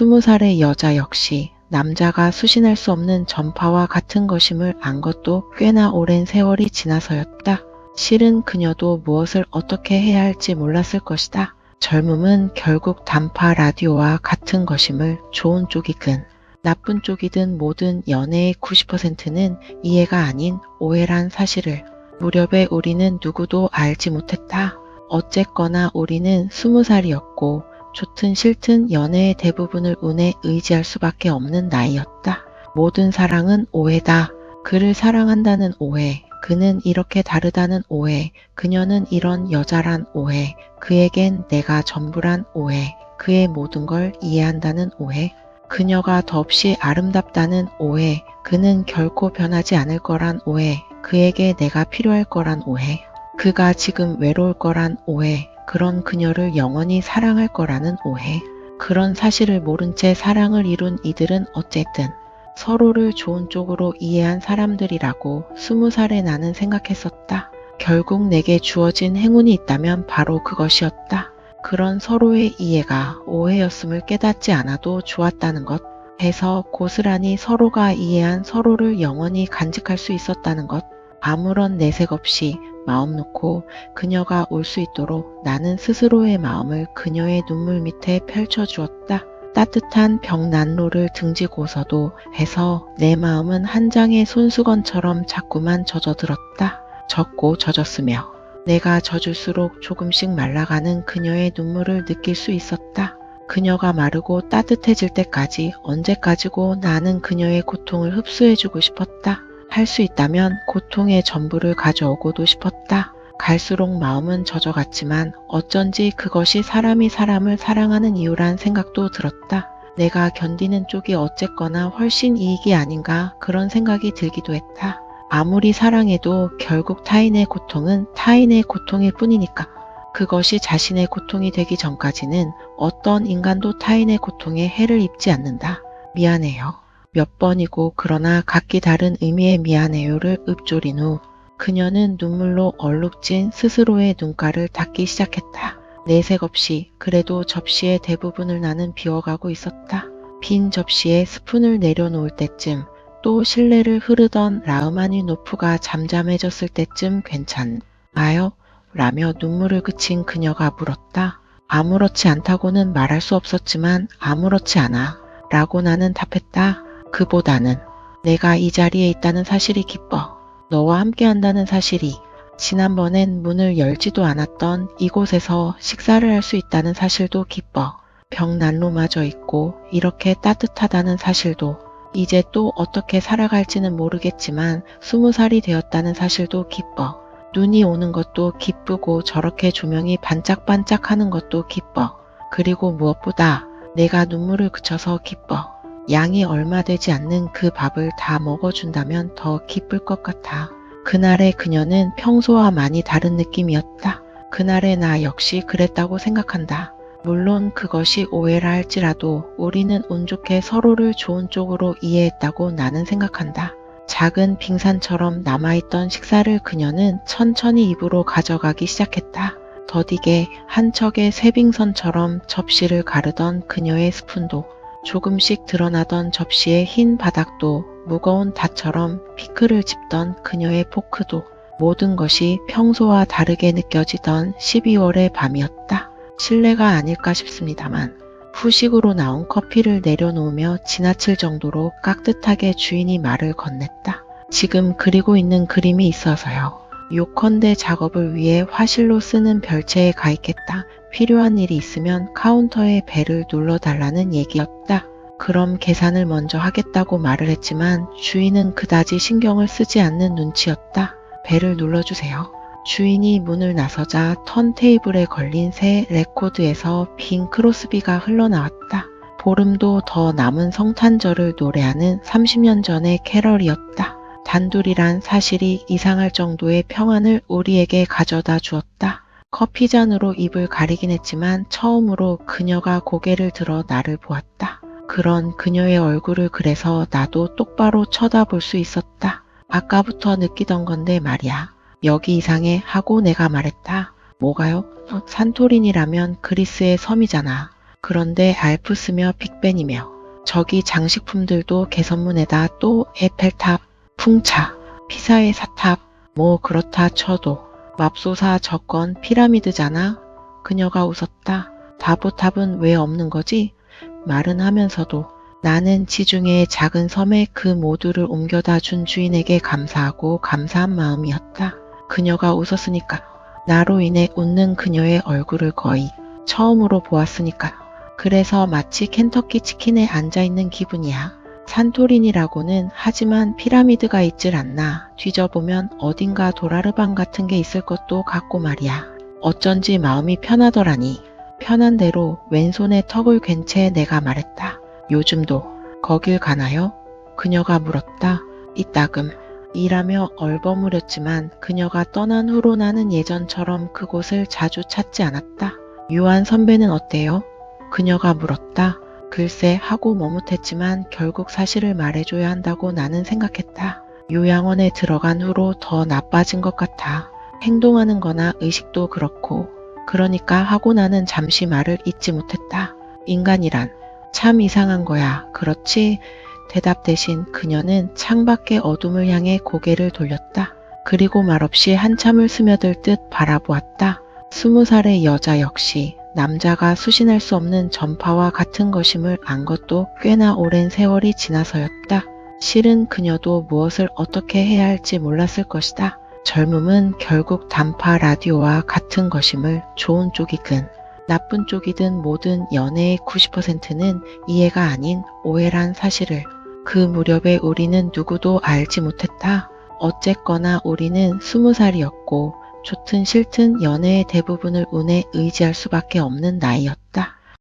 20살의 여자 역시 남자가 수신할 수 없는 전파와 같은 것임을 안 것도 꽤나 오랜 세월이 지나서였다. 실은 그녀도 무엇을 어떻게 해야 할지 몰랐을 것이다. 젊음은 결국 단파 라디오와 같은 것임을 좋은 쪽이든 나쁜 쪽이든 모든 연애의 90%는 이해가 아닌 오해란 사실을 무렵에 우리는 누구도 알지 못했다. 어쨌거나 우리는 20살이었고 좋든 싫든 연애의 대부분을 운에 의지할 수밖에 없는 나이였다. 모든 사랑은 오해다. 그를 사랑한다는 오해, 그는 이렇게 다르다는 오해, 그녀는 이런 여자란 오해, 그에겐 내가 전부란 오해, 그의 모든 걸 이해한다는 오해, 그녀가 더없이 아름답다는 오해, 그는 결코 변하지 않을 거란 오해, 그에게 내가 필요할 거란 오해, 그가 지금 외로울 거란 오해, 그런 그녀를 영원히 사랑할 거라는 오해. 그런 사실을 모른 채 사랑을 이룬 이들은 어쨌든 서로를 좋은 쪽으로 이해한 사람들이라고 20살의 나는 생각했었다. 결국 내게 주어진 행운이 있다면 바로 그것이었다. 그런 서로의 이해가 오해였음을 깨닫지 않아도 좋았다는 것, 해서 고스란히 서로가 이해한 서로를 영원히 간직할 수 있었다는 것, 아무런 내색 없이 마음 놓고 그녀가 올 수 있도록 나는 스스로의 마음을 그녀의 눈물 밑에 펼쳐주었다. 따뜻한 벽난로를 등지고서도 해서 내 마음은 한 장의 손수건처럼 자꾸만 젖어들었다. 젖고 젖었으며 내가 젖을수록 조금씩 말라가는 그녀의 눈물을 느낄 수 있었다. 그녀가 마르고 따뜻해질 때까지 언제까지고 나는 그녀의 고통을 흡수해주고 싶었다. 할 수 있다면 고통의 전부를 가져오고도 싶었다. 갈수록 마음은 젖어갔지만 어쩐지 그것이 사람이 사람을 사랑하는 이유란 생각도 들었다. 내가 견디는 쪽이 어쨌거나 훨씬 이익이 아닌가 그런 생각이 들기도 했다. 아무리 사랑해도 결국 타인의 고통은 타인의 고통일 뿐이니까. 그것이 자신의 고통이 되기 전까지는 어떤 인간도 타인의 고통에 해를 입지 않는다. 미안해요. 몇 번이고 그러나 각기 다른 의미의 미안해요를 읊조린 후 그녀는 눈물로 얼룩진 스스로의 눈가를 닦기 시작했다. 내색 없이 그래도 접시의 대부분을 나는 비워가고 있었다. 빈 접시에 스푼을 내려놓을 때쯤 또 실내를 흐르던 라흐마니노프가 잠잠해졌을 때쯤 괜찮아요? 라며 눈물을 그친 그녀가 물었다. 아무렇지 않다고는 말할 수 없었지만 아무렇지 않아 라고 나는 답했다. 그보다는 내가 이 자리에 있다는 사실이 기뻐. 너와 함께 한다는 사실이, 지난번엔 문을 열지도 않았던 이곳에서 식사를 할 수 있다는 사실도 기뻐. 벽난로마저 있고 이렇게 따뜻하다는 사실도, 이제 또 어떻게 살아갈지는 모르겠지만 20살이 되었다는 사실도 기뻐. 눈이 오는 것도 기쁘고 저렇게 조명이 반짝반짝하는 것도 기뻐. 그리고 무엇보다 내가 눈물을 그쳐서 기뻐. 양이 얼마 되지 않는 그 밥을 다 먹어준다면 더 기쁠 것 같아. 그날의 그녀는 평소와 많이 다른 느낌이었다. 그날의 나 역시 그랬다고 생각한다. 물론 그것이 오해라 할지라도 우리는 운 좋게 서로를 좋은 쪽으로 이해했다고 나는 생각한다. 작은 빙산처럼 남아있던 식사를 그녀는 천천히 입으로 가져가기 시작했다. 더디게 한 척의 쇠빙선처럼 접시를 가르던 그녀의 스푼도, 조금씩 드러나던 접시의 흰 바닥도, 무거운 닷처럼 피클을 집던 그녀의 포크도, 모든 것이 평소와 다르게 느껴지던 12월의 밤이었다. 실례가 아닐까 싶습니다만 후식으로 나온 커피를 내려놓으며 지나칠 정도로 깍듯하게 주인이 말을 건넸다. 지금 그리고 있는 그림이 있어서요. 요컨대 작업을 위해 화실로 쓰는 별채에 가 있겠다. 필요한 일이 있으면 카운터에 벨을 눌러달라는 얘기였다. 그럼 계산을 먼저 하겠다고 말을 했지만 주인은 그다지 신경을 쓰지 않는 눈치였다. 벨을 눌러주세요. 주인이 문을 나서자 턴테이블에 걸린 새 레코드에서 빈 크로스비가 흘러나왔다. 보름도 더 남은 성탄절을 노래하는 30년 전의 캐럴이었다. 단둘이란 사실이 이상할 정도의 평안을 우리에게 가져다 주었다. 커피잔으로 입을 가리긴 했지만 처음으로 그녀가 고개를 들어 나를 보았다. 그런 그녀의 얼굴을 그래서 나도 똑바로 쳐다볼 수 있었다. 아까부터 느끼던 건데 말이야. 여기 이상해 하고 내가 말했다. 뭐가요? 산토리니라면 그리스의 섬이잖아. 그런데 알프스며 빅벤이며 저기 장식품들도 개선문에다 또 에펠탑, 풍차, 피사의 사탑, 뭐 그렇다 쳐도 맙소사 저건 피라미드잖아. 그녀가 웃었다. 다보탑은 왜 없는 거지? 말은 하면서도 나는 지중해의 작은 섬에 그 모두를 옮겨다 준 주인에게 감사하고 감사한 마음이었다. 그녀가 웃었으니까. 나로 인해 웃는 그녀의 얼굴을 거의 처음으로 보았으니까. 그래서 마치 켄터키 치킨에 앉아있는 기분이야. 산토리니라고는 하지만 피라미드가 있질 않나. 뒤져보면 어딘가 도라르방 같은 게 있을 것도 같고 말이야. 어쩐지 마음이 편하더라니. 편한 대로 왼손에 턱을 괜 채 내가 말했다. 요즘도 거길 가나요? 그녀가 물었다. 이따금 이라며 얼버무렸지만 그녀가 떠난 후로 나는 예전처럼 그곳을 자주 찾지 않았다. 유한 선배는 어때요? 그녀가 물었다. 글쎄 하고 머뭇했지만 결국 사실을 말해줘야 한다고 나는 생각했다. 요양원에 들어간 후로 더 나빠진 것 같아. 행동하는 거나 의식도 그렇고. 그러니까 하고 나는 잠시 말을 잇지 못했다. 인간이란 참 이상한 거야. 그렇지? 대답 대신 그녀는 창밖의 어둠을 향해 고개를 돌렸다. 그리고 말없이 한참을 스며들 듯 바라보았다. 20살의 여자 역시 남자가 수신할 수 없는 전파와 같은 것임을 안 것도 꽤나 오랜 세월이 지나서였다. 실은 그녀도 무엇을 어떻게 해야 할지 몰랐을 것이다. 젊음은 결국 단파 라디오와 같은 것임을 좋은 쪽이든 나쁜 쪽이든 모든 연애의 90%는 이해가 아닌 오해란 사실을 그 무렵에 우리는 누구도 알지 못했다. 어쨌거나 우리는 20살이었고 좋든 싫든 연애의 대부분을 운에 의지할 수밖에 없는 나이였다.